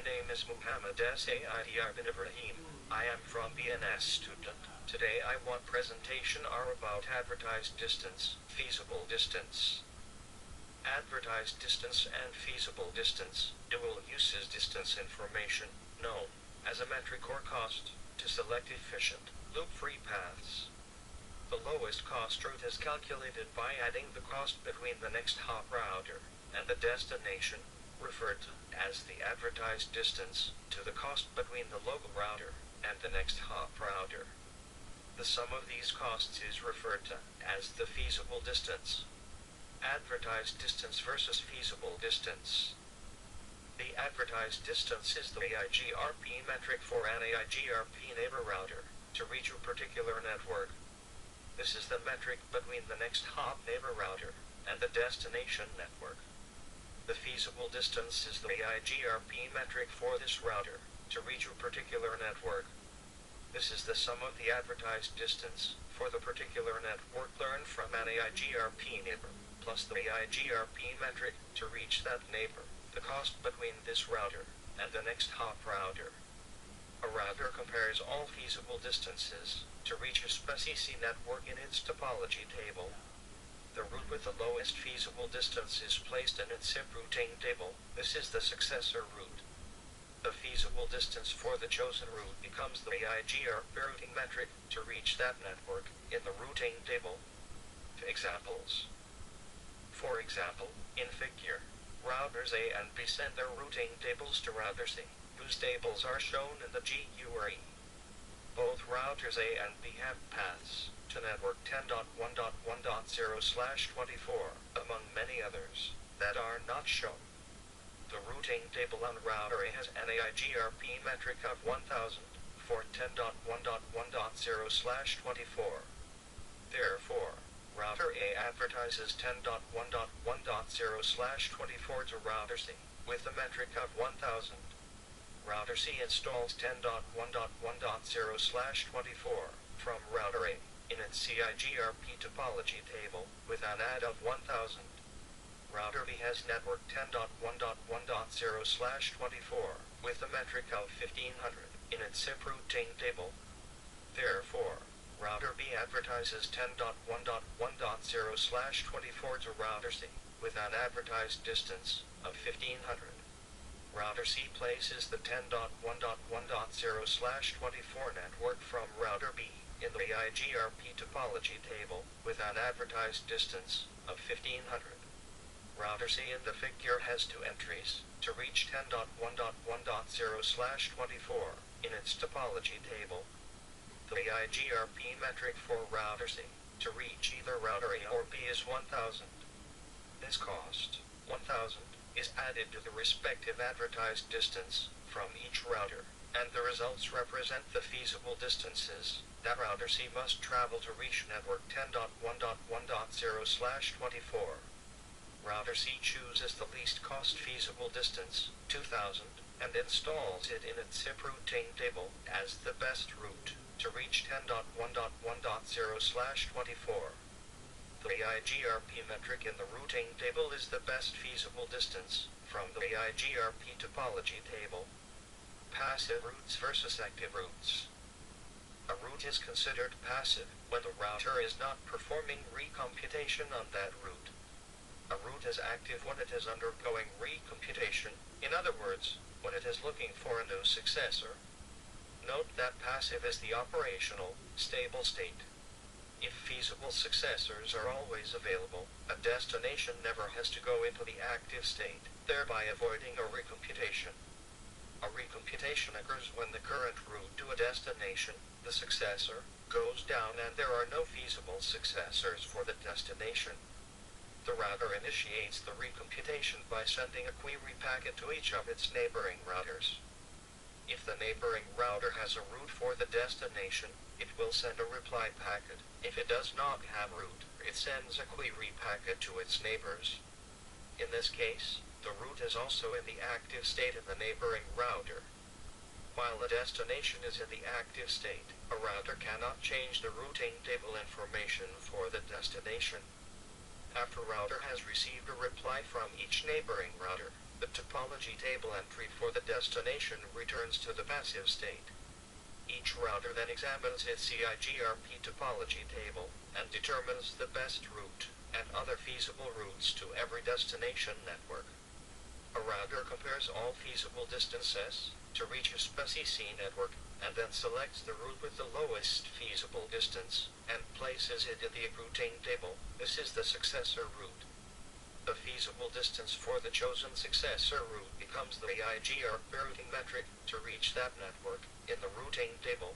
name is Muhammad Said bin Ibrahim. I am from BNS student. Today I want presentation are about advertised distance, feasible distance. Advertised distance and feasible distance, dual uses distance information, known as a metric or cost, to select efficient, loop-free paths. The lowest cost route is calculated by adding the cost between the next hop router and the destination, referred to as the advertised distance, to the cost between the local router and the next hop router. The sum of these costs is referred to as the feasible distance. Advertised distance versus feasible distance. The advertised distance is the AIGRP metric for an AIGRP neighbor router to reach a particular network. This is the metric between the next hop neighbor router and the destination network. The feasible distance is the AIGRP metric for this router to reach a particular network. This is the sum of the advertised distance for the particular network learned from an AIGRP neighbor, plus the AIGRP metric to reach that neighbor, the cost between this router and the next hop router. A router compares all feasible distances to reach a SPCC network in its topology table. The route with the lowest feasible distance is placed in its SIP routing table. This is the successor route. The feasible distance for the chosen route becomes the AIGRP routing metric to reach that network in the routing table. Examples. For example, in figure, routers A and B send their routing tables to router C, whose tables are shown in the GURE. Both routers A and B have paths to network 10.1.1.0/24, among many others, that are not shown. The routing table on router A has an AIGRP metric of 1000 for 10.1.1.0/24. Therefore, router A advertises 10.1.1.0/24 to router C, with a metric of 1000. Router C installs 10.1.1.0/24 from router A in its CIGRP topology table with an add of 1000. Router B has network 10.1.1.0/24 with a metric of 1500 in its SIP routing table. Therefore, router B advertises 10.1.1.0/24 to router C with an advertised distance of 1500. Router C places the 10.1.1.0/24 network from router B in the AIGRP topology table with an advertised distance of 1500. Router C in the figure has two entries to reach 10.1.1.0/24 in its topology table. The AIGRP metric for router C to reach either router A or B is 1000. This cost, 1000, is added to the respective advertised distance from each router, and the results represent the feasible distances that router C must travel to reach network 10.1.1.0/24. Router C chooses the least cost feasible distance, 2000, and installs it in its SIP routing table as the best route to reach 10.1.1.0/24. The AIGRP metric in the routing table is the best feasible distance from the AIGRP topology table. Passive routes versus active routes. A route is considered passive when the router is not performing recomputation on that route. A route is active when it is undergoing recomputation, in other words, when it is looking for a new successor. Note that passive is the operational, stable state. If feasible successors are always available, a destination never has to go into the active state, thereby avoiding a recomputation. A recomputation occurs when the current route to a destination, the successor, goes down and there are no feasible successors for the destination. The router initiates the recomputation by sending a query packet to each of its neighboring routers. If the neighboring router has a route for the destination, it will send a reply packet. If it does not have route, it sends a query packet to its neighbors. In this case, the route is also in the active state of the neighboring router. While the destination is in the active state, a router cannot change the routing table information for the destination. After router has received a reply from each neighboring router, the topology table entry for the destination returns to the passive state. Each router then examines its CIGRP topology table and determines the best route and other feasible routes to every destination network. A router compares all feasible distances to reach a SPCC network and then selects the route with the lowest feasible distance and places it in the routing table. This is the successor route. The feasible distance for the chosen successor route becomes the IGR routing metric to reach that network in the routing table.